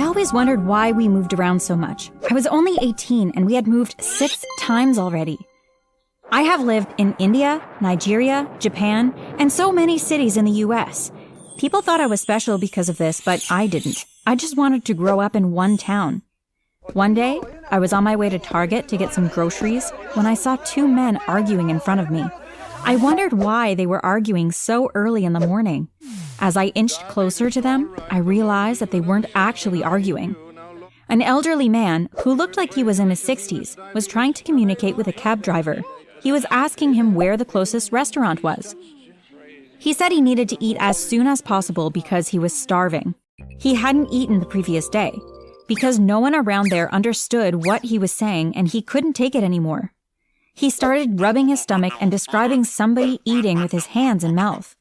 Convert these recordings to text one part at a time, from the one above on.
always wondered why we moved around so much. I was only 18 and we had moved 6 times already. I have lived in India, Nigeria, Japan, and so many cities in the US. People thought I was special because of this, but I didn't. I just wanted to grow up in one town. One day, I was on my way to Target to get some groceries when I saw 2 men arguing in front of me. I wondered why they were arguing so early in the morning. As I inched closer to them, I realized that they weren't actually arguing. An elderly man, who looked like he was in his 60s, was trying to communicate with a cab driver. He was asking him where the closest restaurant was. He said he needed to eat as soon as possible because he was starving. He hadn't eaten the previous day, because no one around there understood what he was saying and he couldn't take it anymore. He started rubbing his stomach and describing somebody eating with his hands and mouth.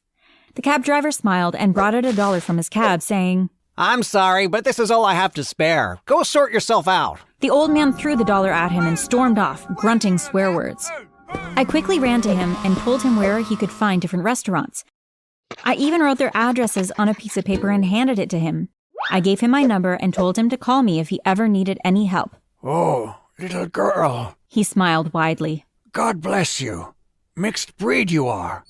The cab driver smiled and brought out $1 from his cab, saying, "I'm sorry, but this is all I have to spare. Go sort yourself out." The old man threw the $1 at him and stormed off, grunting swear words. I quickly ran to him and told him where he could find different restaurants. I even wrote their addresses on a piece of paper and handed it to him. I gave him my number and told him to call me if he ever needed any help. "Oh, little girl," he smiled widely. "God bless you. Mixed breed you are.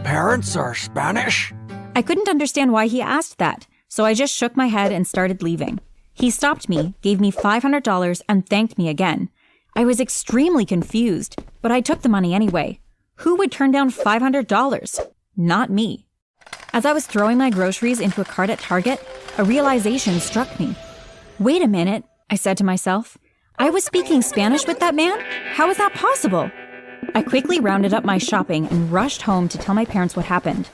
Parents are Spanish?" I couldn't understand why he asked that, so I just shook my head and started leaving. He stopped me, gave me $500, and thanked me again. I was extremely confused, but I took the money anyway. Who would turn down $500? Not me. As I was throwing my groceries into a cart at Target, a realization struck me. Wait a minute, I said to myself. I was speaking Spanish with that man? How is that possible? I quickly rounded up my shopping and rushed home to tell my parents what happened.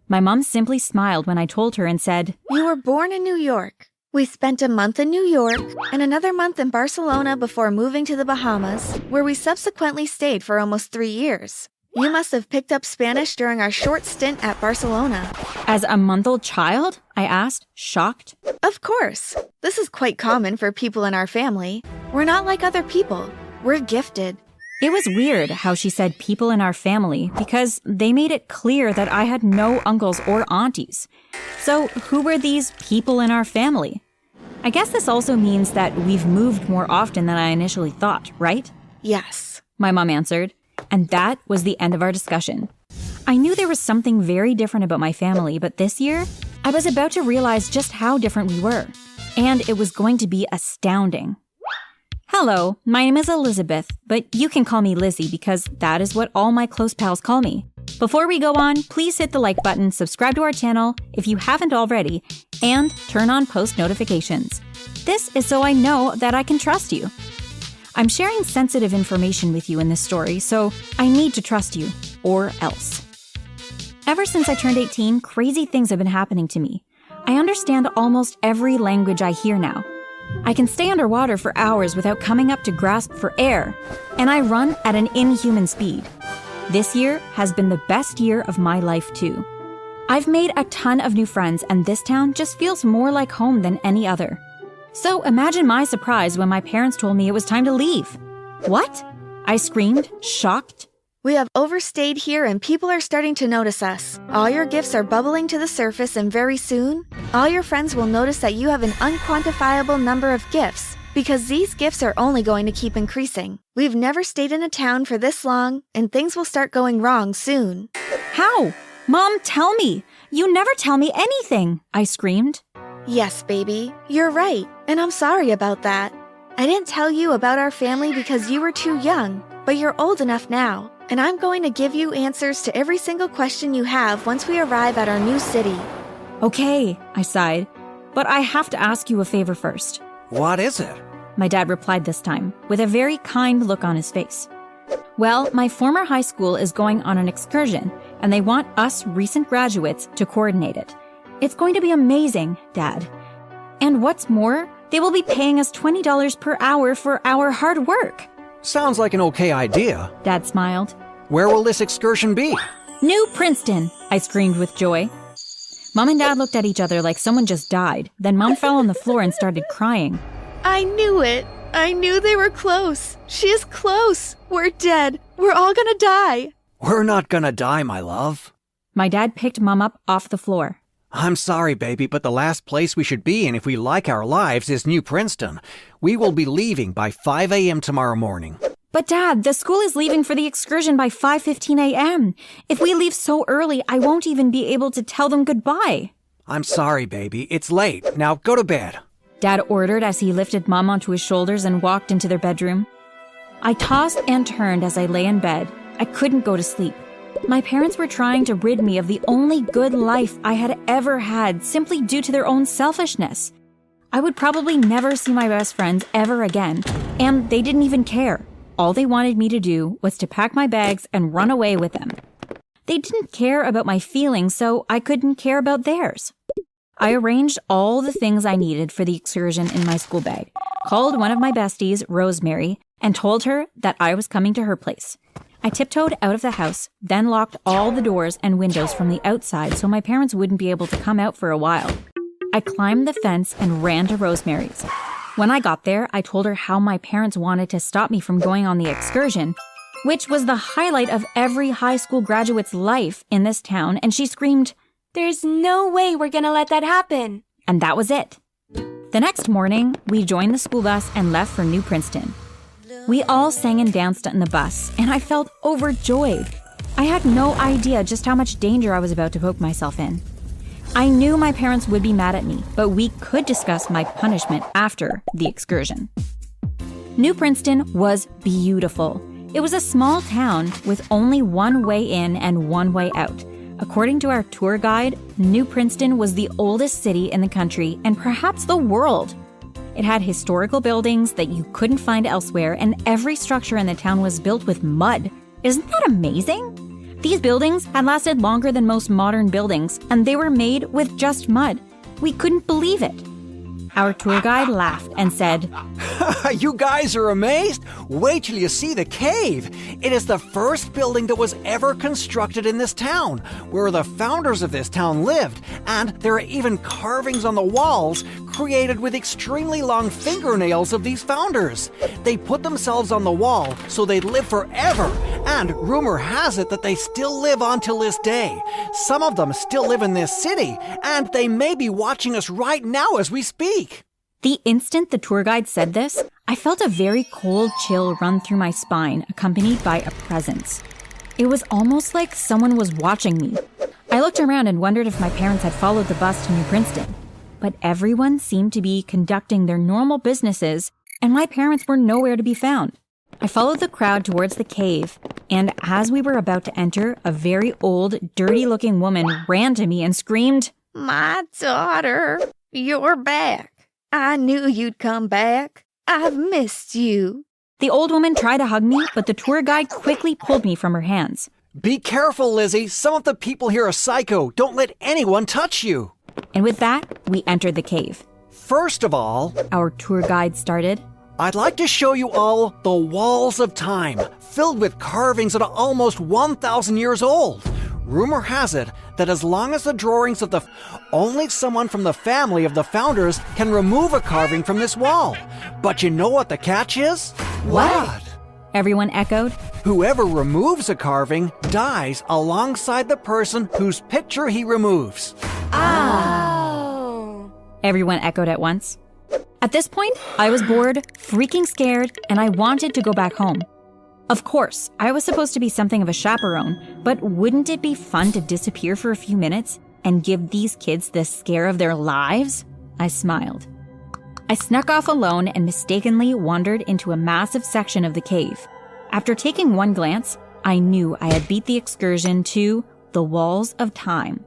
My mom simply smiled when I told her and said, "You were born in New York. We spent a month in New York and another month in Barcelona before moving to the Bahamas, where we subsequently stayed for almost 3 years. You must have picked up Spanish during our short stint at Barcelona." As a month-old child? I asked, shocked. Of course. This is quite common for people in our family. We're not like other people. We're gifted. It was weird how she said people in our family because they made it clear that I had no uncles or aunties. So who were these people in our family? I guess this also means that we've moved more often than I initially thought, right? Yes, my mom answered. And that was the end of our discussion. I knew there was something very different about my family, but this year, I was about to realize just how different we were. And it was going to be astounding. Hello, my name is Elizabeth, but you can call me Lizzie because that is what all my close pals call me. Before we go on, please hit the like button, subscribe to our channel if you haven't already, and turn on post notifications. This is so I know that I can trust you. I'm sharing sensitive information with you in this story, so I need to trust you, or else. Ever since I turned 18, crazy things have been happening to me. I understand almost every language I hear now. I can stay underwater for hours without coming up to grasp for air, and I run at an inhuman speed. This year has been the best year of my life, too. I've made a ton of new friends, and this town just feels more like home than any other. So imagine my surprise when my parents told me it was time to leave. What? I screamed, shocked. "We have overstayed here and people are starting to notice us. All your gifts are bubbling to the surface and very soon, all your friends will notice that you have an unquantifiable number of gifts because these gifts are only going to keep increasing. We've never stayed in a town for this long and things will start going wrong soon." How? Mom, tell me. You never tell me anything, I screamed. "Yes, baby, you're right, and I'm sorry about that. I didn't tell you about our family because you were too young, but you're old enough now, and I'm going to give you answers to every single question you have once we arrive at our new city." Okay, I sighed, but I have to ask you a favor first. What is it? My dad replied this time, with a very kind look on his face. Well, my former high school is going on an excursion, and they want us recent graduates to coordinate it. It's going to be amazing, Dad. And what's more, they will be paying us $20 per hour for our hard work. Sounds like an okay idea. Dad smiled. Where will this excursion be? New Princeton, I screamed with joy. Mom and Dad looked at each other like someone just died. Then Mom fell on the floor and started crying. "I knew it. I knew they were close. She is close. We're dead. We're all gonna die." We're not gonna die, my love. My dad picked Mom up off the floor. I'm sorry, baby, but the last place we should be in if we like our lives is New Princeton. We will be leaving by 5 a.m. tomorrow morning. But Dad, the school is leaving for the excursion by 5:15 a.m. If we leave so early, I won't even be able to tell them goodbye. I'm sorry, baby. It's late. Now go to bed. Dad ordered as he lifted Mom onto his shoulders and walked into their bedroom. I tossed and turned as I lay in bed. I couldn't go to sleep. My parents were trying to rid me of the only good life I had ever had simply due to their own selfishness. I would probably never see my best friends ever again, and they didn't even care. All they wanted me to do was to pack my bags and run away with them. They didn't care about my feelings, so I couldn't care about theirs. I arranged all the things I needed for the excursion in my school bag, called one of my besties, Rosemary, and told her that I was coming to her place. I tiptoed out of the house, then locked all the doors and windows from the outside so my parents wouldn't be able to come out for a while. I climbed the fence and ran to Rosemary's. When I got there, I told her how my parents wanted to stop me from going on the excursion, which was the highlight of every high school graduate's life in this town, and she screamed, "There's no way we're gonna let that happen." And that was it. The next morning, we joined the school bus and left for New Princeton. We all sang and danced in the bus, and I felt overjoyed. I had no idea just how much danger I was about to poke myself in. I knew my parents would be mad at me, but we could discuss my punishment after the excursion. New Princeton was beautiful. It was a small town with only one way in and one way out. According to our tour guide, New Princeton was the oldest city in the country and perhaps the world. It had historical buildings that you couldn't find elsewhere, and every structure in the town was built with mud. Isn't that amazing? These buildings had lasted longer than most modern buildings, and they were made with just mud. We couldn't believe it. Our tour guide laughed and said, You guys are amazed? Wait till you see the cave. It is the first building that was ever constructed in this town, where the founders of this town lived, and there are even carvings on the walls created with extremely long fingernails of these founders. They put themselves on the wall so they'd live forever, and rumor has it that they still live on till this day. Some of them still live in this city, and they may be watching us right now as we speak. The instant the tour guide said this, I felt a very cold chill run through my spine, accompanied by a presence. It was almost like someone was watching me. I looked around and wondered if my parents had followed the bus to New Princeton. But everyone seemed to be conducting their normal businesses, and my parents were nowhere to be found. I followed the crowd towards the cave, and as we were about to enter, a very old, dirty-looking woman ran to me and screamed, My daughter, you're back. I knew you'd come back. I've missed you. The old woman tried to hug me, but the tour guide quickly pulled me from her hands. Be careful, Lizzie. Some of the people here are psycho. Don't let anyone touch you. And with that, we entered the cave. First of all, our tour guide started, I'd like to show you all the walls of time, filled with carvings that are almost 1,000 years old. Rumor has it that as long as the drawings of only someone from the family of the founders can remove a carving from this wall. But you know what the catch is? What? Everyone echoed. Whoever removes a carving dies alongside the person whose picture he removes. Oh. Everyone echoed at once. At this point, I was bored, freaking scared, and I wanted to go back home. Of course, I was supposed to be something of a chaperone, but wouldn't it be fun to disappear for a few minutes and give these kids the scare of their lives? I smiled. I snuck off alone and mistakenly wandered into a massive section of the cave. After taking one glance, I knew I had beat the excursion to the walls of time.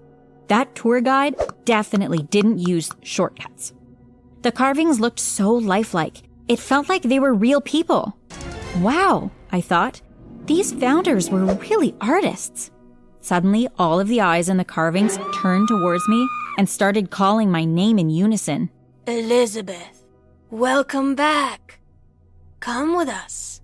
That tour guide definitely didn't use shortcuts. The carvings looked so lifelike. It felt like they were real people. Wow, I thought. These founders were really artists. Suddenly, all of the eyes in the carvings turned towards me and started calling my name in unison. Elizabeth, welcome back. Come with us.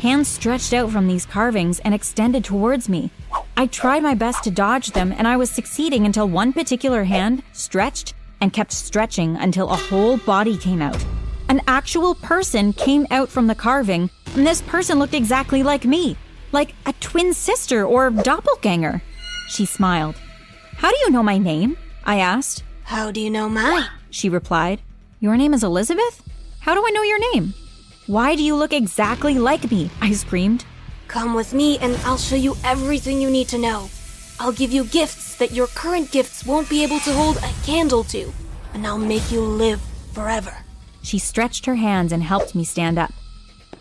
Hands stretched out from these carvings and extended towards me. I tried my best to dodge them, and I was succeeding until one particular hand stretched and kept stretching until a whole body came out. An actual person came out from the carving, and this person looked exactly like me, like a twin sister or doppelganger. She smiled. How do you know my name? I asked. How do you know mine? She replied. Your name is Elizabeth? How do I know your name? Why do you look exactly like me? I screamed. Come with me and I'll show you everything you need to know. I'll give you gifts that your current gifts won't be able to hold a candle to, and I'll make you live forever. She stretched her hands and helped me stand up.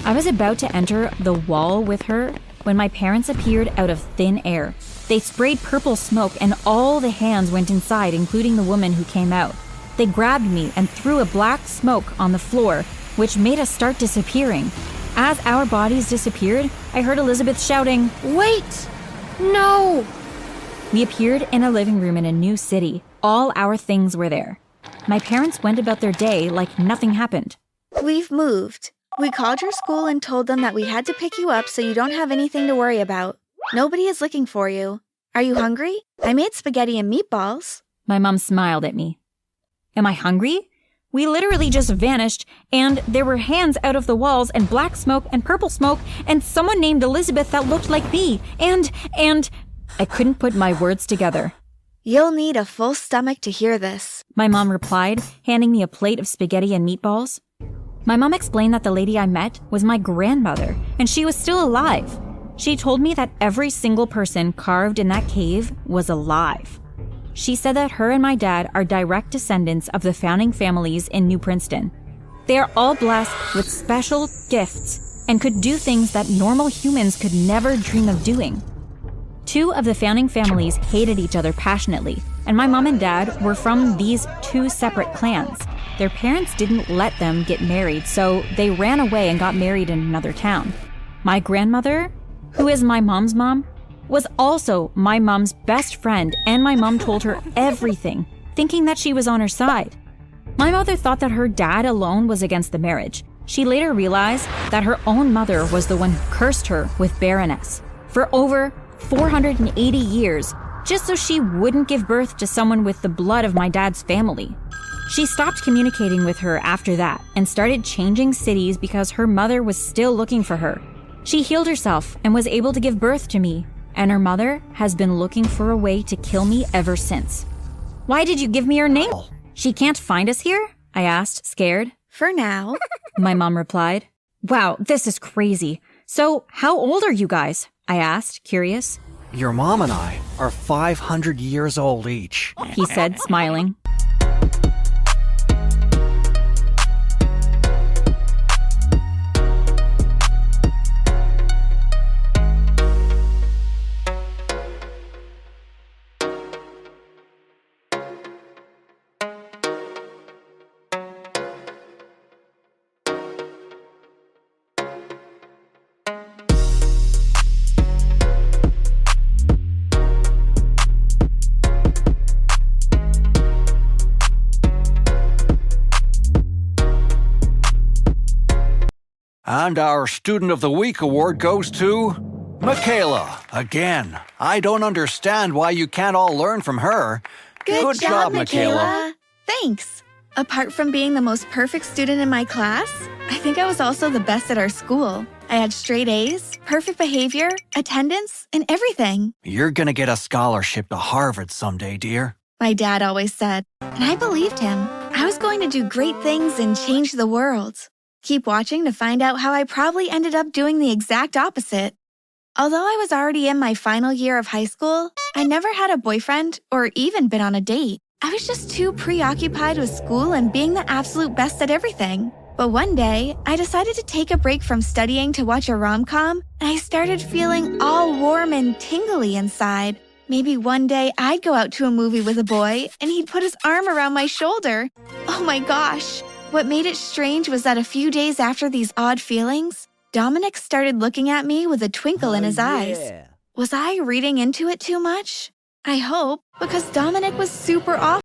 I was about to enter the wall with her when my parents appeared out of thin air. They sprayed purple smoke and all the hands went inside, including the woman who came out. They grabbed me and threw a black smoke on the floor, which made us start disappearing. As our bodies disappeared, I heard Elizabeth shouting, Wait! No! We appeared in a living room in a new city. All our things were there. My parents went about their day like nothing happened. We've moved. We called your school and told them that we had to pick you up so you don't have anything to worry about. Nobody is looking for you. Are you hungry? I made spaghetti and meatballs. My mom smiled at me. Am I hungry? We literally just vanished, and there were hands out of the walls, and black smoke, and purple smoke, and someone named Elizabeth that looked like me, and I couldn't put my words together. You'll need a full stomach to hear this, My mom replied, handing me a plate of spaghetti and meatballs. My mom explained that the lady I met was my grandmother, and she was still alive. She told me that every single person carved in that cave was alive. She said that her and my dad are direct descendants of the founding families in New Princeton. They are all blessed with special gifts and could do things that normal humans could never dream of doing. 2 of the founding families hated each other passionately, and my mom and dad were from these 2 separate clans. Their parents didn't let them get married, so they ran away and got married in another town. My grandmother, who is my mom's mom, was also my mom's best friend, and my mom told her everything, thinking that she was on her side. My mother thought that her dad alone was against the marriage. She later realized that her own mother was the one who cursed her with barrenness for over 480 years, just so she wouldn't give birth to someone with the blood of my dad's family. She stopped communicating with her after that and started changing cities because her mother was still looking for her. She healed herself and was able to give birth to me, and her mother has been looking for a way to kill me ever since. Why did you give me her name? She can't find us here? I asked, scared. For now. My mom replied. Wow, this is crazy. So, how old are you guys? I asked, curious. Your mom and I are 500 years old each. He said, smiling. And our Student of the Week award goes to Michaela. Again, I don't understand why you can't all learn from her. Good job, Michaela. Thanks. Apart from being the most perfect student in my class, I think I was also the best at our school. I had straight A's, perfect behavior, attendance, and everything. You're gonna get a scholarship to Harvard someday, dear. My dad always said, and I believed him. I was going to do great things and change the world. Keep watching to find out how I probably ended up doing the exact opposite. Although I was already in my final year of high school, I never had a boyfriend or even been on a date. I was just too preoccupied with school and being the absolute best at everything. But one day, I decided to take a break from studying to watch a rom-com, and I started feeling all warm and tingly inside. Maybe one day I'd go out to a movie with a boy, and he'd put his arm around my shoulder. Oh my gosh! What made it strange was that a few days after these odd feelings, Dominic started looking at me with a twinkle in his eyes. Was I reading into it too much? I hope, because Dominic was super awful.